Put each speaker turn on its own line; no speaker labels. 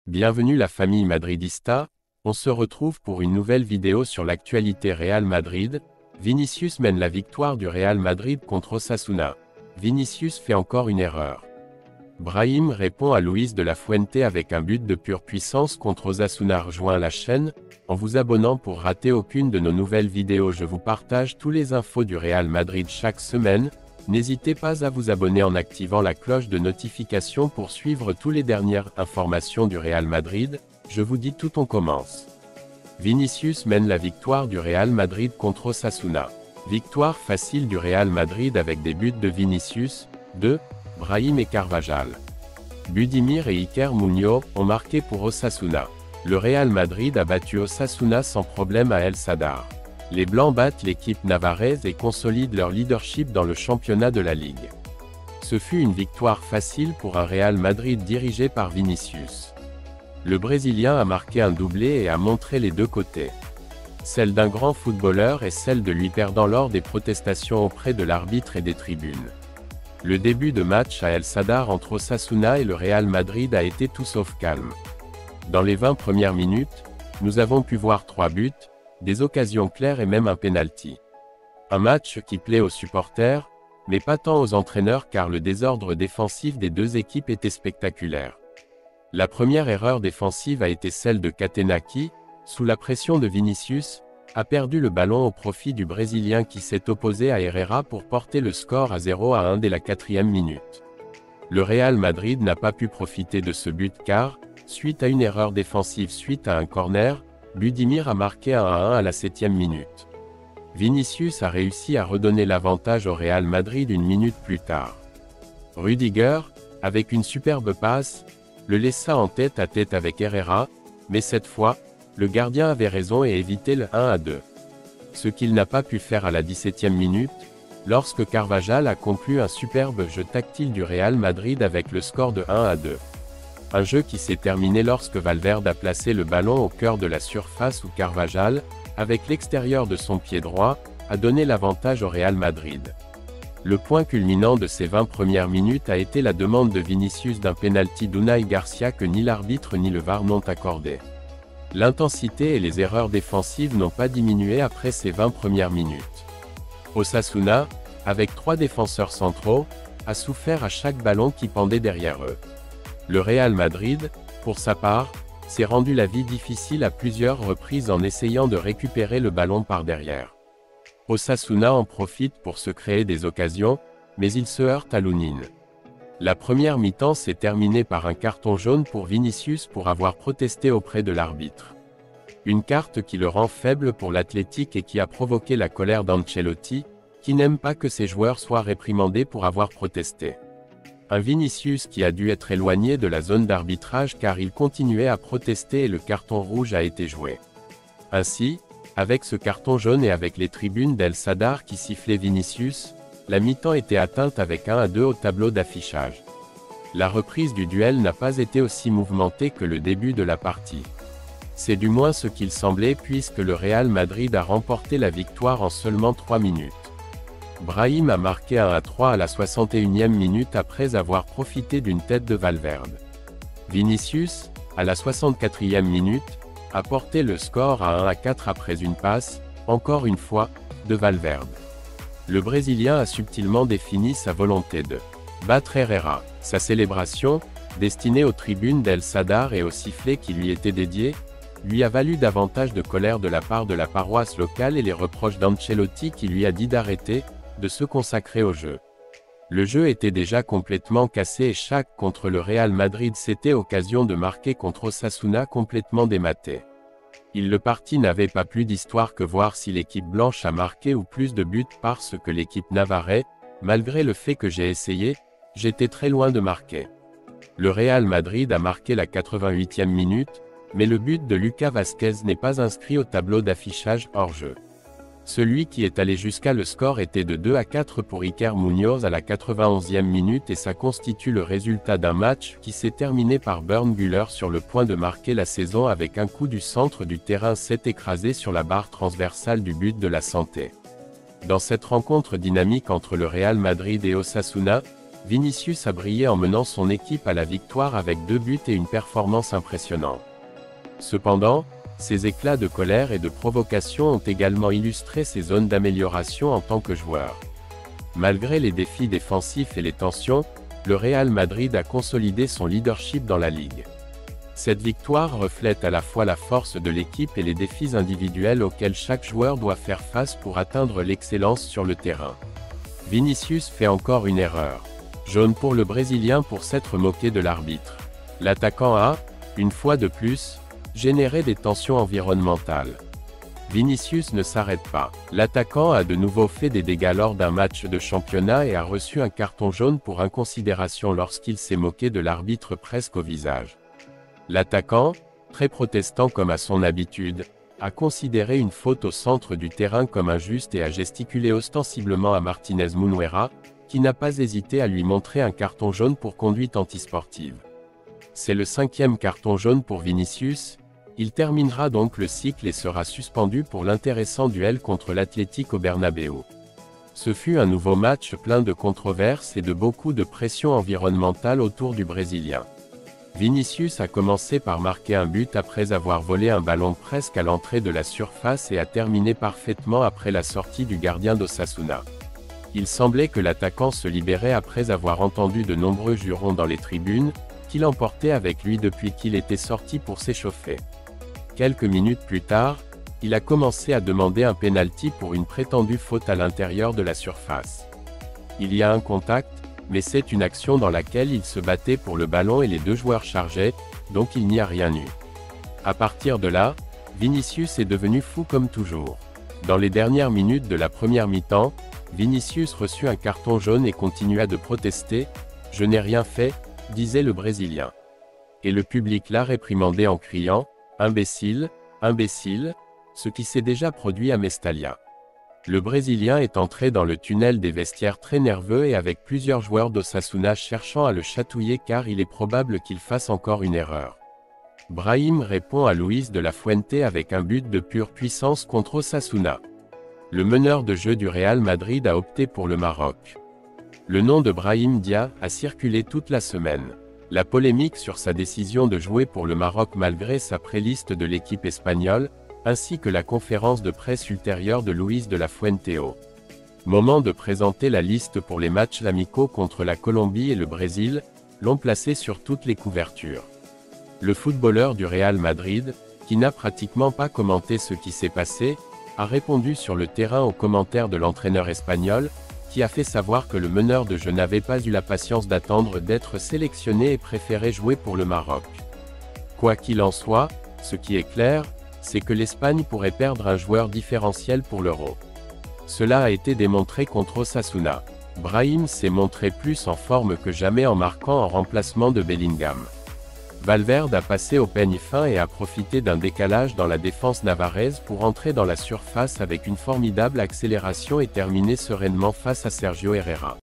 Bienvenue la famille madridista, on se retrouve pour une nouvelle vidéo sur l'actualité Real Madrid. Vinicius mène la victoire du Real Madrid contre Osasuna. Vinicius fait encore une erreur. Brahim répond à Luis de la Fuente avec un but de pure puissance contre Osasuna. Rejoins la chaîne, en vous abonnant pour rater aucune de nos nouvelles vidéos. Je vous partage tous les infos du Real Madrid chaque semaine. N'hésitez pas à vous abonner en activant la cloche de notification pour suivre toutes les dernières informations du Real Madrid. Je vous dis tout, on commence. Vinicius mène la victoire du Real Madrid contre Osasuna. Victoire facile du Real Madrid avec des buts de Vinicius, de Brahim et Carvajal. Budimir et Iker Muñoz ont marqué pour Osasuna. Le Real Madrid a battu Osasuna sans problème à El Sadar. Les Blancs battent l'équipe navarraise et consolident leur leadership dans le championnat de la Ligue. Ce fut une victoire facile pour un Real Madrid dirigé par Vinicius. Le Brésilien a marqué un doublé et a montré les deux côtés. Celle d'un grand footballeur et celle de lui perdant lors des protestations auprès de l'arbitre et des tribunes. Le début de match à El Sadar entre Osasuna et le Real Madrid a été tout sauf calme. Dans les 20 premières minutes, nous avons pu voir 3 buts, des occasions claires et même un penalty. Un match qui plaît aux supporters, mais pas tant aux entraîneurs car le désordre défensif des deux équipes était spectaculaire. La première erreur défensive a été celle de Catena qui, sous la pression de Vinicius, a perdu le ballon au profit du Brésilien qui s'est opposé à Herrera pour porter le score à 0-1 dès la 4e minute. Le Real Madrid n'a pas pu profiter de ce but car, suite à une erreur défensive suite à un corner, Budimir a marqué un 1-1 à la 7e minute. Vinicius a réussi à redonner l'avantage au Real Madrid une minute plus tard. Rudiger, avec une superbe passe, le laissa en tête-à-tête avec Herrera, mais cette fois, le gardien avait raison et évité le 1-2. Ce qu'il n'a pas pu faire à la 17e minute, lorsque Carvajal a conclu un superbe jeu tactile du Real Madrid avec le score de 1-2. Un jeu qui s'est terminé lorsque Valverde a placé le ballon au cœur de la surface où Carvajal, avec l'extérieur de son pied droit, a donné l'avantage au Real Madrid. Le point culminant de ces 20 premières minutes a été la demande de Vinicius d'un penalty d'Unai Garcia que ni l'arbitre ni le VAR n'ont accordé. L'intensité et les erreurs défensives n'ont pas diminué après ces 20 premières minutes. Osasuna, avec 3 défenseurs centraux, a souffert à chaque ballon qui pendait derrière eux. Le Real Madrid, pour sa part, s'est rendu la vie difficile à plusieurs reprises en essayant de récupérer le ballon par derrière. Osasuna en profite pour se créer des occasions, mais il se heurte à Lunin. La première mi-temps s'est terminée par un carton jaune pour Vinicius pour avoir protesté auprès de l'arbitre. Une carte qui le rend faible pour l'Athletic et qui a provoqué la colère d'Ancelotti, qui n'aime pas que ses joueurs soient réprimandés pour avoir protesté. Un Vinicius qui a dû être éloigné de la zone d'arbitrage car il continuait à protester et le carton rouge a été joué. Ainsi, avec ce carton jaune et avec les tribunes d'El Sadar qui sifflaient Vinicius, la mi-temps était atteinte avec 1-2 au tableau d'affichage. La reprise du duel n'a pas été aussi mouvementée que le début de la partie. C'est du moins ce qu'il semblait puisque le Real Madrid a remporté la victoire en seulement 3 minutes. Brahim a marqué 1-3 à la 61e minute après avoir profité d'une tête de Valverde. Vinicius, à la 64e minute, a porté le score à 1-4 après une passe, encore une fois, de Valverde. Le Brésilien a subtilement défini sa volonté de battre Herrera. Sa célébration, destinée aux tribunes d'El Sadar et aux sifflets qui lui étaient dédiés, lui a valu davantage de colère de la part de la paroisse locale et les reproches d'Ancelotti qui lui a dit d'arrêter, de se consacrer au jeu. Le jeu était déjà complètement cassé et chaque contre le Real Madrid s'était occasion de marquer contre Osasuna complètement dématé. Le parti n'avait pas plus d'histoire que voir si l'équipe blanche a marqué ou plus de buts parce que l'équipe navarraise, malgré le fait que j'ai essayé, j'étais très loin de marquer. Le Real Madrid a marqué la 88e minute, mais le but de Lucas Vázquez n'est pas inscrit au tableau d'affichage hors jeu. Celui qui est allé jusqu'à le score était de 2-4 pour Iker Muñoz à la 91e minute et ça constitue le résultat d'un match qui s'est terminé par Bernd Güler sur le point de marquer la saison avec un coup du centre du terrain s'est écrasé sur la barre transversale du but de la Santé. Dans cette rencontre dynamique entre le Real Madrid et Osasuna, Vinicius a brillé en menant son équipe à la victoire avec 2 buts et une performance impressionnante. Cependant, ses éclats de colère et de provocation ont également illustré ses zones d'amélioration en tant que joueur. Malgré les défis défensifs et les tensions, le Real Madrid a consolidé son leadership dans la Ligue. Cette victoire reflète à la fois la force de l'équipe et les défis individuels auxquels chaque joueur doit faire face pour atteindre l'excellence sur le terrain. Vinicius fait encore une erreur. Jaune pour le Brésilien pour s'être moqué de l'arbitre. L'attaquant a, une fois de plus, généré des tensions environnementales. Vinicius ne s'arrête pas. L'attaquant a de nouveau fait des dégâts lors d'un match de championnat et a reçu un carton jaune pour inconsidération lorsqu'il s'est moqué de l'arbitre presque au visage. L'attaquant, très protestant comme à son habitude, a considéré une faute au centre du terrain comme injuste et a gesticulé ostensiblement à Martinez Munuera, qui n'a pas hésité à lui montrer un carton jaune pour conduite antisportive. C'est le 5e carton jaune pour Vinicius. Il terminera donc le cycle et sera suspendu pour l'intéressant duel contre l'Atlético Bernabéu. Ce fut un nouveau match plein de controverses et de beaucoup de pression environnementale autour du Brésilien. Vinicius a commencé par marquer un but après avoir volé un ballon presque à l'entrée de la surface et a terminé parfaitement après la sortie du gardien d'Osasuna. Il semblait que l'attaquant se libérait après avoir entendu de nombreux jurons dans les tribunes, qu'il emportait avec lui depuis qu'il était sorti pour s'échauffer. Quelques minutes plus tard, il a commencé à demander un pénalty pour une prétendue faute à l'intérieur de la surface. Il y a un contact, mais c'est une action dans laquelle il se battait pour le ballon et les 2 joueurs chargeaient, donc il n'y a rien eu. À partir de là, Vinicius est devenu fou comme toujours. Dans les dernières minutes de la première mi-temps, Vinicius reçut un carton jaune et continua de protester. « Je n'ai rien fait », disait le Brésilien. Et le public l'a réprimandé en criant « Imbécile, imbécile », ce qui s'est déjà produit à Mestalla. Le Brésilien est entré dans le tunnel des vestiaires très nerveux et avec plusieurs joueurs d'Osasuna cherchant à le chatouiller car il est probable qu'il fasse encore une erreur. Brahim répond à Luis de la Fuente avec un but de pure puissance contre Osasuna. Le meneur de jeu du Real Madrid a opté pour le Maroc. Le nom de Brahim Dia a circulé toute la semaine. La polémique sur sa décision de jouer pour le Maroc malgré sa préliste de l'équipe espagnole, ainsi que la conférence de presse ultérieure de Luis de la Fuente au moment de présenter la liste pour les matchs amicaux contre la Colombie et le Brésil, l'ont placé sur toutes les couvertures. Le footballeur du Real Madrid, qui n'a pratiquement pas commenté ce qui s'est passé, a répondu sur le terrain aux commentaires de l'entraîneur espagnol, qui a fait savoir que le meneur de jeu n'avait pas eu la patience d'attendre d'être sélectionné et préférait jouer pour le Maroc. Quoi qu'il en soit, ce qui est clair, c'est que l'Espagne pourrait perdre un joueur différentiel pour l'Euro. Cela a été démontré contre Osasuna. Brahim s'est montré plus en forme que jamais en marquant en remplacement de Bellingham. Valverde a passé au peigne fin et a profité d'un décalage dans la défense navarraise pour entrer dans la surface avec une formidable accélération et terminer sereinement face à Sergio Herrera.